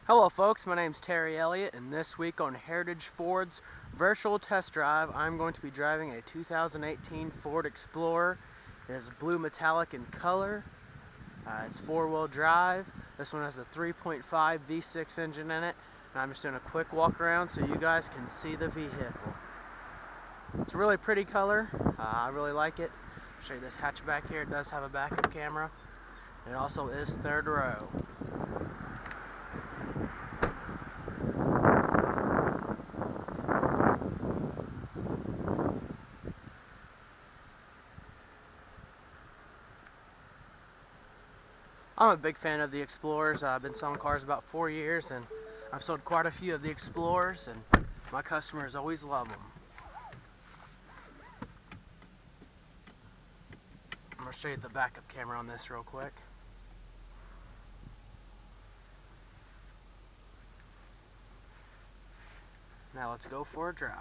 Hello folks, my name's Terry Elliott, and this week on Heritage Ford's Virtual Test Drive, I'm going to be driving a 2018 Ford Explorer. It is blue metallic in color. It's four-wheel drive. This one has a 3.5 V6 engine in it, and I'm just doing a quick walk around so you guys can see the vehicle. It's a really pretty color. I really like it. I'll show you this hatchback here. It does have a backup camera. It also is third row. I'm a big fan of the Explorers. I've been selling cars about 4 years, and I've sold quite a few of the Explorers, and my customers always love them. I'm going to show you the backup camera on this real quick. Now let's go for a drive.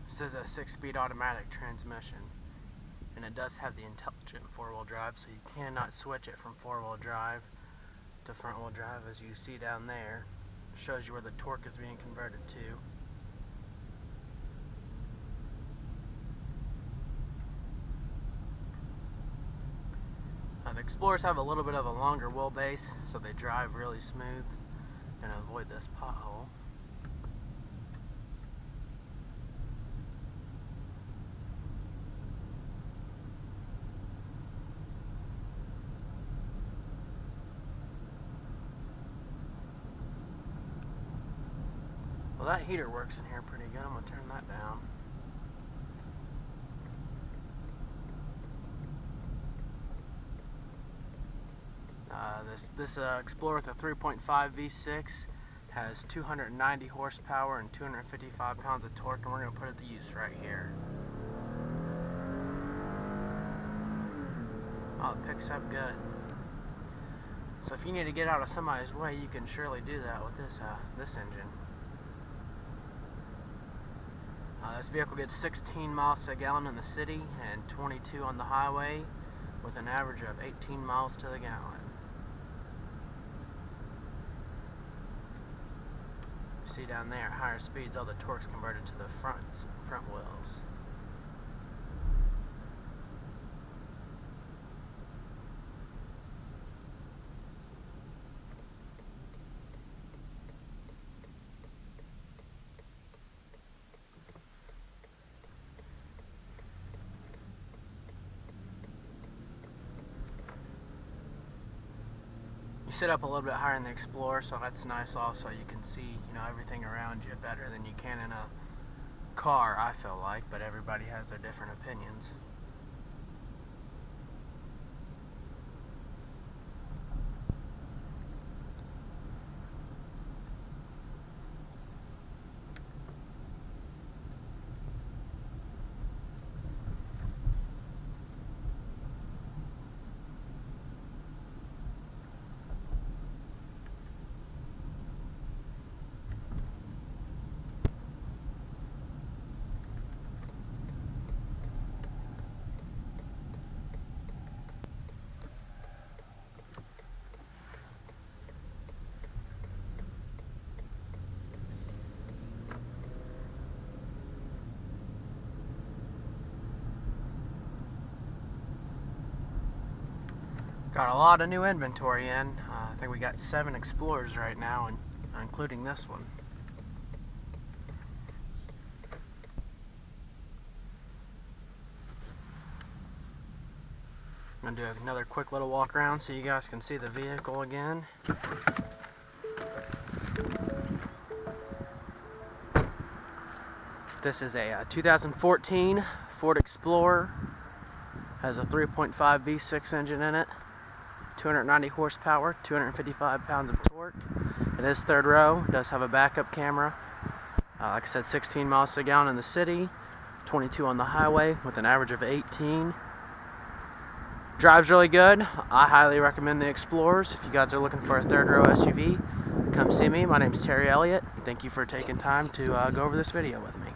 This is a 6-speed automatic transmission, and it does have the intelligent four-wheel drive, so you cannot switch it from four-wheel drive to front-wheel drive. As you see down there, it shows you where the torque is being converted to. The Explorers have a little bit of a longer wheelbase, so they drive really smooth and avoid this pothole. Well, that heater works in here pretty good. I'm going to turn that down. This Explorer with a 3.5 V6 has 290 horsepower and 255 pounds of torque, and we're going to put it to use right here. Oh, it picks up good. So if you need to get out of somebody's way, you can surely do that with this engine. This vehicle gets 16 miles to the gallon in the city and 22 on the highway, with an average of 18 miles to the gallon. You see down there, at higher speeds, all the torque's converted to the front wheels. You sit up a little bit higher in the Explorer, so that's nice also. You can see, everything around you better than you can in a car, I feel like, but everybody has their different opinions. Got a lot of new inventory in. I think we got 7 Explorers right now, and including this one. I'm going to do another quick little walk around so you guys can see the vehicle again. This is a 2014 Ford Explorer. Has a 3.5 V6 engine in it. 290 horsepower, 255 pounds of torque. It is third row. It does have a backup camera. Like I said, 16 miles to the gallon in the city, 22 on the highway, with an average of 18. Drives really good. I highly recommend the Explorers. If you guys are looking for a third row SUV, come see me. My name's Terry Elliott. Thank you for taking time to go over this video with me.